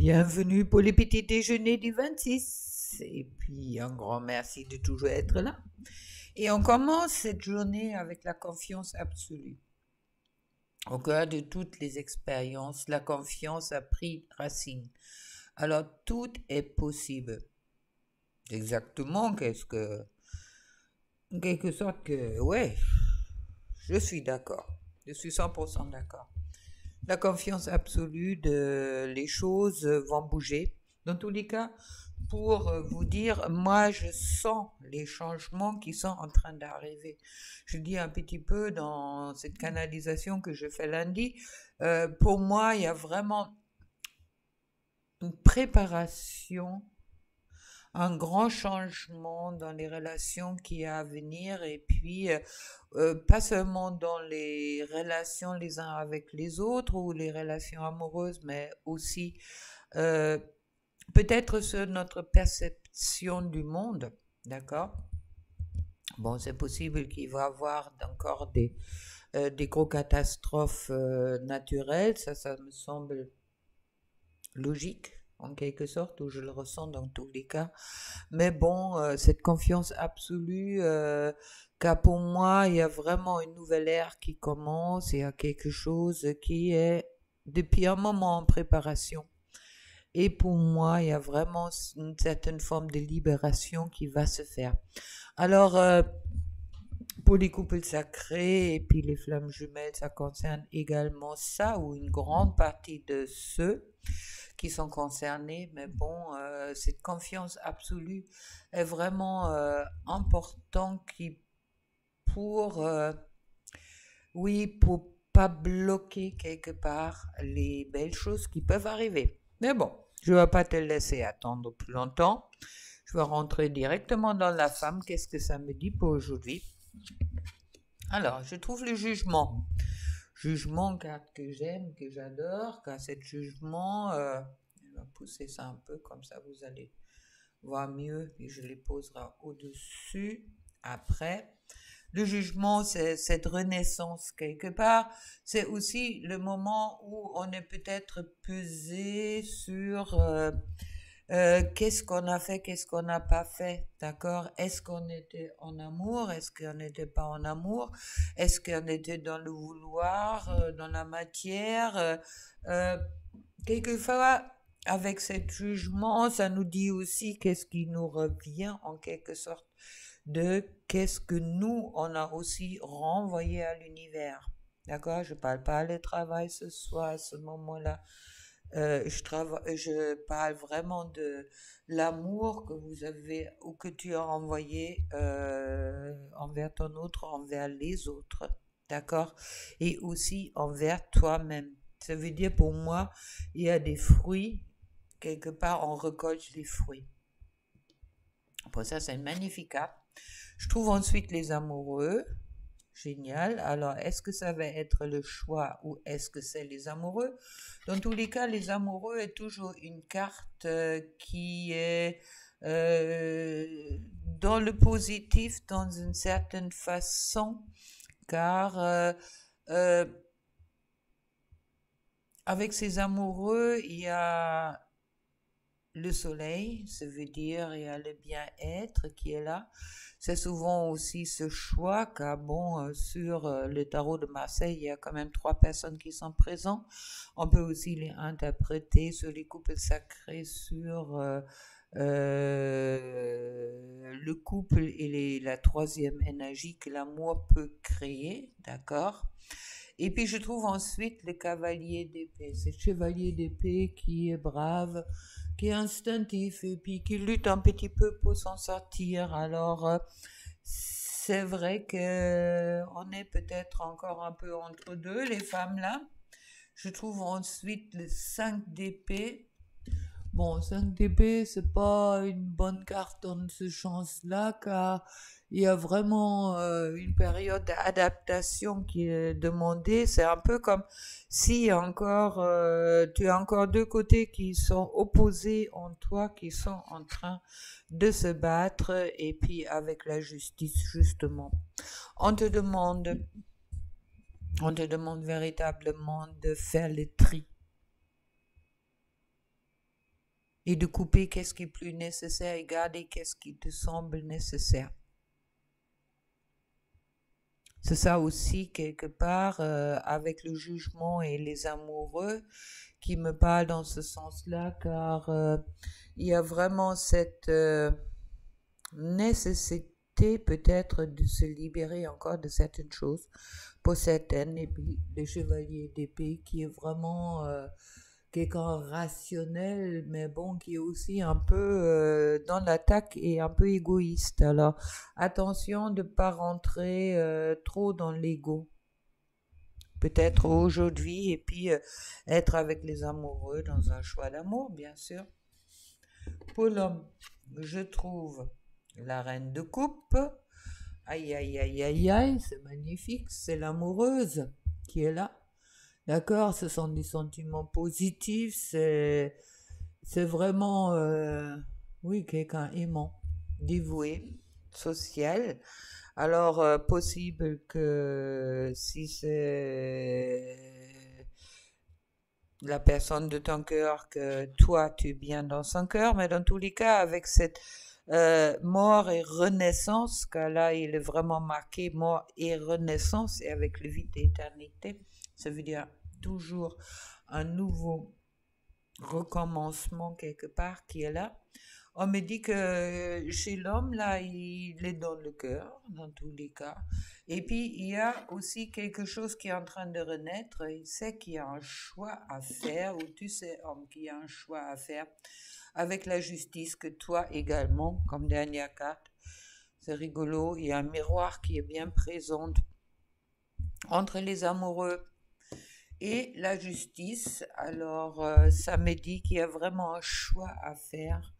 Bienvenue pour les petits déjeuners du 26. Et puis un grand merci de toujours être là. Et on commence cette journée avec la confiance absolue. Au cœur de toutes les expériences, la confiance a pris racine. Alors tout est possible. Exactement, qu'est-ce que... En quelque sorte que, ouais, je suis d'accord. Je suis 100% d'accord. La confiance absolue de les choses vont bouger. Dans tous les cas, pour vous dire, moi je sens les changements qui sont en train d'arriver. Je dis un petit peu dans cette canalisation que je fais lundi, pour moi il y a vraiment une préparation, un grand changement dans les relations qui est à venir et puis pas seulement dans les relations les uns avec les autres ou les relations amoureuses, mais aussi euh, peut-être sur notre perception du monde, d'accord? Bon, c'est possible qu'il va y avoir encore des gros catastrophes naturelles, ça me semble logique en quelque sorte, ou je le ressens dans tous les cas. Mais bon, cette confiance absolue, car pour moi, il y a vraiment une nouvelle ère qui commence, il y a quelque chose qui est depuis un moment en préparation. Et pour moi, il y a vraiment une certaine forme de libération qui va se faire. Alors, pour les couples sacrés et puis les flammes jumelles, ça concerne également ça, ou une grande partie de ceux qui sont concernés. Mais bon, cette confiance absolue est vraiment important pour, oui, pour pas bloquer quelque part les belles choses qui peuvent arriver. Mais bon, je ne vais pas te laisser attendre plus longtemps. Je vais rentrer directement dans la femme. Qu'est-ce que ça me dit pour aujourd'hui? Alors, je trouve le jugement. Jugement, carte que j'aime, que j'adore, car cette jugement, je vais pousser ça un peu, comme ça vous allez voir mieux, et je les poserai au-dessus après. Le jugement, c'est cette renaissance quelque part. C'est aussi le moment où on est peut-être pesé sur qu'est-ce qu'on a fait, qu'est-ce qu'on n'a pas fait, d'accord? Est-ce qu'on était en amour? Est-ce qu'on n'était pas en amour? Est-ce qu'on était dans le vouloir, dans la matière? Euh, Quelquefois, avec ce jugement, ça nous dit aussi qu'est-ce qui nous revient en quelque sorte de qu'est-ce que nous, on a aussi renvoyé à l'univers. D'accord? Je ne parle pas de travail ce soir, à ce moment-là. Je parle vraiment de l'amour que vous avez ou que tu as envoyé envers ton autre, envers les autres. D'accord? Et aussi envers toi-même. Ça veut dire pour moi, il y a des fruits, quelque part on récolte les fruits. Pour ça, c'est une magnifique carte. Je trouve ensuite les amoureux. Génial. Alors, est-ce que ça va être le choix ou est-ce que c'est les amoureux? Dans tous les cas, les amoureux est toujours une carte qui est dans le positif, dans une certaine façon, car euh, avec ces amoureux, il y a le soleil, ça veut dire il y a le bien-être qui est là. C'est souvent aussi ce choix, car bon, sur le tarot de Marseille, il y a quand même 3 personnes qui sont présentes. On peut aussi les interpréter sur les couples sacrés, sur le couple et la troisième énergie que l'amour peut créer, d'accord? Et puis je trouve ensuite le cavalier d'épée, ce chevalier d'épée qui est brave, qui est instinctif et puis qui lutte un petit peu pour s'en sortir. Alors c'est vrai que on est peut-être encore un peu entre deux, les femmes là. Je trouve ensuite le 5 d'épée. Bon, 5 d'épée, c'est pas une bonne carte dans ce sens-là, car il y a vraiment une période d'adaptation qui est demandée. C'est un peu comme si encore tu as encore deux côtés qui sont opposés en toi, qui sont en train de se battre, et puis avec la justice, justement. On te demande, on te demande véritablement de faire le tri. et de couper qu'est-ce qui est plus nécessaire et garder qu'est-ce qui te semble nécessaire. C'est ça aussi, quelque part, avec le jugement et les amoureux, qui me parle dans ce sens-là, car il y a vraiment cette nécessité peut-être de se libérer encore de certaines choses pour certaines, et puis le chevalier d'épée qui est vraiment quelqu'un rationnel, mais bon, qui est aussi un peu dans l'attaque et un peu égoïste. Alors, attention de ne pas rentrer trop dans l'ego. Peut-être aujourd'hui, et puis être avec les amoureux dans un choix d'amour, bien sûr. Pour l'homme, je trouve la reine de coupe. Aïe, aïe, aïe, aïe, aïe, c'est magnifique, c'est l'amoureuse qui est là. D'accord, ce sont des sentiments positifs, c'est vraiment, oui, quelqu'un aimant, dévoué, social. Alors, possible que si c'est la personne de ton cœur, que toi, tu es bien dans son cœur, mais dans tous les cas, avec cette mort et renaissance, car là, il est vraiment marqué mort et renaissance, et avec le vide d'éternité, ça veut dire toujours un nouveau recommencement quelque part qui est là. On me dit que chez l'homme, là, il est dans le cœur, dans tous les cas. Et puis, il y a aussi quelque chose qui est en train de renaître. Il sait qu'il y a un choix à faire, ou tu sais, homme, qu'il y a un choix à faire avec la justice, que toi également, comme dernière carte. C'est rigolo, il y a un miroir qui est bien présent entre les amoureux et la justice. Alors, ça me dit qu'il y a vraiment un choix à faire,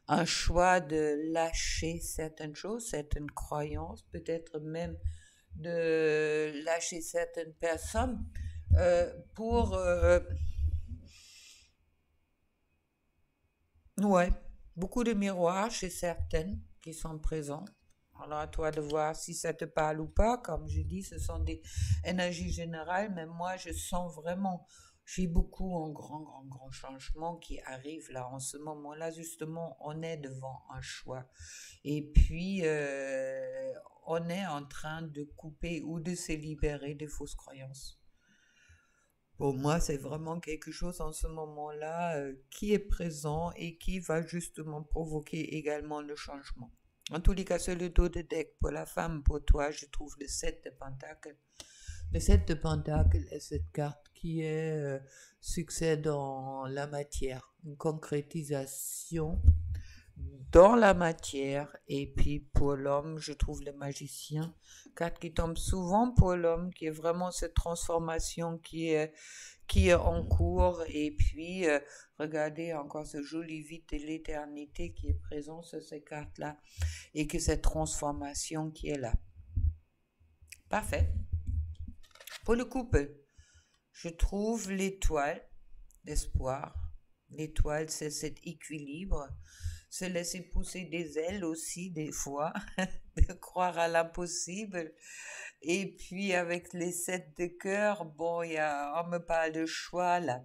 un choix de lâcher certaines choses, certaines croyances, peut-être même de lâcher certaines personnes pour... ouais, beaucoup de miroirs chez certaines qui sont présents. Alors à toi de voir si ça te parle ou pas. Comme je dis, ce sont des énergies générales, mais moi je sens vraiment, j'ai beaucoup un grand changement qui arrive là en ce moment-là. Justement, on est devant un choix. Et puis, on est en train de couper ou de se libérer des fausses croyances. Pour moi, c'est vraiment quelque chose en ce moment-là qui est présent et qui va justement provoquer également le changement. En tous les cas, c'est le dos de deck pour la femme. Pour toi, je trouve le 7 de Pentacles. Le 7 de Pentacles est cette carte qui est succès dans la matière, une concrétisation dans la matière. Et puis pour l'homme, je trouve le magicien, carte qui tombe souvent pour l'homme, qui est vraiment cette transformation qui est en cours. Et puis regardez encore ce joli vide de l'éternité qui est présent sur ces cartes-là, et que cette transformation qui est là. Parfait. Pour le couple, je trouve l'étoile d'espoir. L'étoile, c'est cet équilibre, se laisser pousser des ailes aussi des fois, de croire à l'impossible. Et puis avec les 7 de cœur, bon, on me parle de choix là.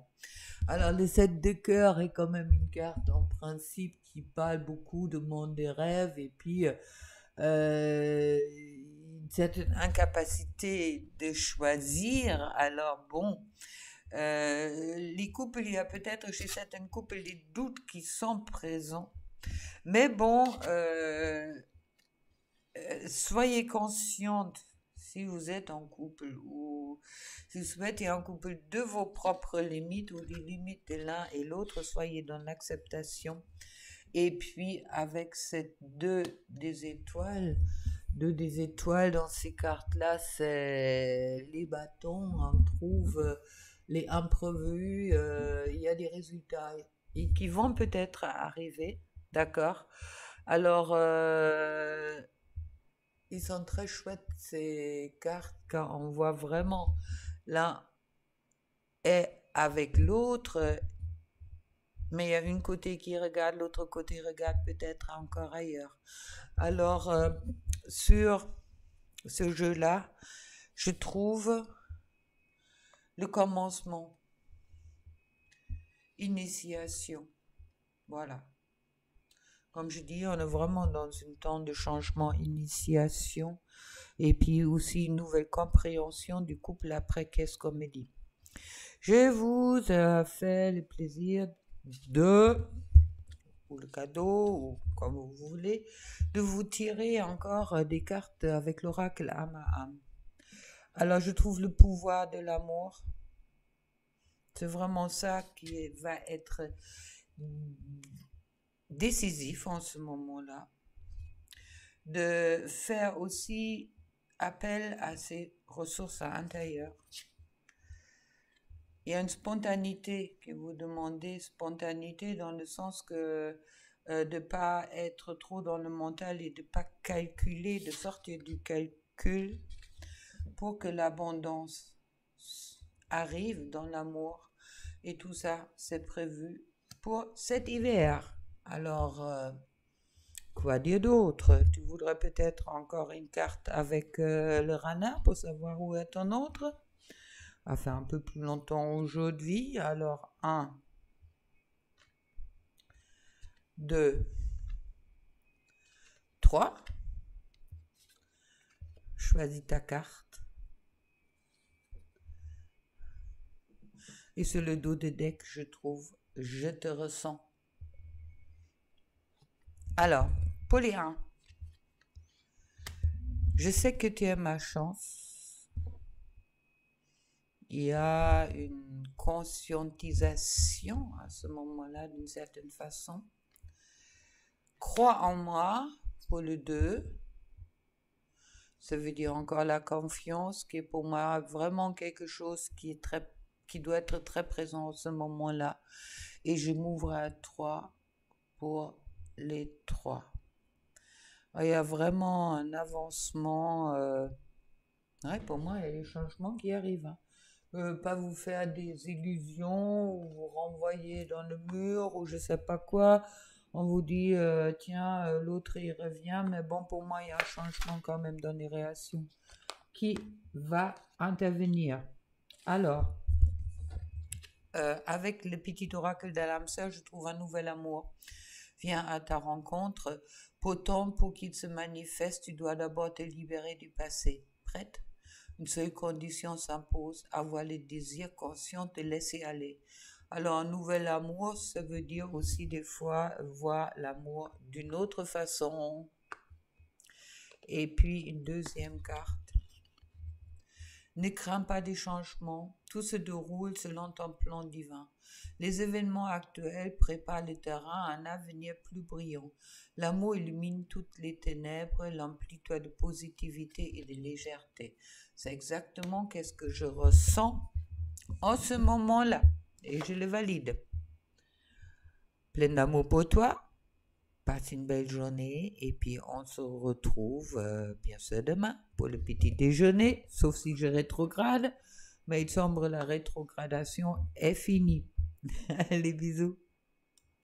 Alors le 7 de cœur est quand même une carte en principe qui parle beaucoup de monde des rêves, et puis une certaine incapacité de choisir. Alors bon, les couples, il y a peut-être chez certains couples des doutes qui sont présents. Mais bon, soyez consciente, si vous êtes en couple ou si vous souhaitez un couple, de vos propres limites ou des limites de l'un et l'autre, soyez dans l'acceptation. Et puis avec cette 2 des étoiles dans ces cartes-là, c'est les bâtons, on trouve les imprévus, il y a des résultats et qui vont peut-être arriver, d'accord? Alors, ils sont très chouettes ces cartes, car on voit vraiment l'un est avec l'autre, mais il y a une côté qui regarde, l'autre côté regarde peut-être encore ailleurs. Alors, sur ce jeu-là, je trouve le commencement, initiation, Voilà. Comme je dis, on est vraiment dans un temps de changement, initiation, et puis aussi une nouvelle compréhension du couple après Qu'est-ce qu'on me dit. Je vous fait le plaisir ou le cadeau, ou comme vous voulez, de vous tirer encore des cartes avec l'oracle âme à âme. Alors, je trouve le pouvoir de l'amour. C'est vraiment ça qui va être décisif en ce moment-là. De faire aussi appel à ses ressources intérieures. Il y a une spontanéité que vous demandez, spontanéité dans le sens que de ne pas être trop dans le mental et de ne pas calculer, de sortir du calcul pour que l'abondance arrive dans l'amour. Et tout ça, c'est prévu pour cet hiver. Alors, quoi dire d'autre? Tu voudrais peut-être encore une carte avec le renard pour savoir où est ton autre? Ça fait un peu plus longtemps aujourd'hui. Alors, 1, 2, 3. Choisis ta carte. Et sur le dos de deck, je trouve « Je te ressens ». Alors, pour les 1, je sais que tu as ma chance. Il y a une conscientisation à ce moment-là, d'une certaine façon. Crois en moi, pour le 2. Ça veut dire encore la confiance, qui est pour moi vraiment quelque chose qui doit être très présent en ce moment-là. Et je m'ouvre à 3 pour les 3. Il y a vraiment un avancement. Pour moi, il y a des changements qui arrivent. Pas vous faire des illusions ou vous renvoyer dans le mur ou je sais pas quoi. On vous dit, tiens, l'autre il revient, mais bon, pour moi, il y a un changement quand même dans les réactions qui va intervenir. Alors, avec le petit oracle de l'âme sœur, je trouve un nouvel amour. Viens à ta rencontre. Pourtant, pour qu'il se manifeste, tu dois d'abord te libérer du passé. Prête? Une seule condition s'impose, avoir le désir conscient de laisser aller. Alors, un nouvel amour, ça veut dire aussi des fois voir l'amour d'une autre façon. Et puis, une deuxième carte. Ne crains pas des changements, tout se déroule selon ton plan divin. Les événements actuels préparent le terrain à un avenir plus brillant. L'amour illumine toutes les ténèbres, l'emplit-toi de positivité et de légèreté. C'est exactement ce que je ressens en ce moment-là, et je le valide. Plein d'amour pour toi. Passe une belle journée et puis on se retrouve bien sûr demain pour le petit déjeuner, sauf si je rétrograde, mais il semble que la rétrogradation est finie. Allez, bisous.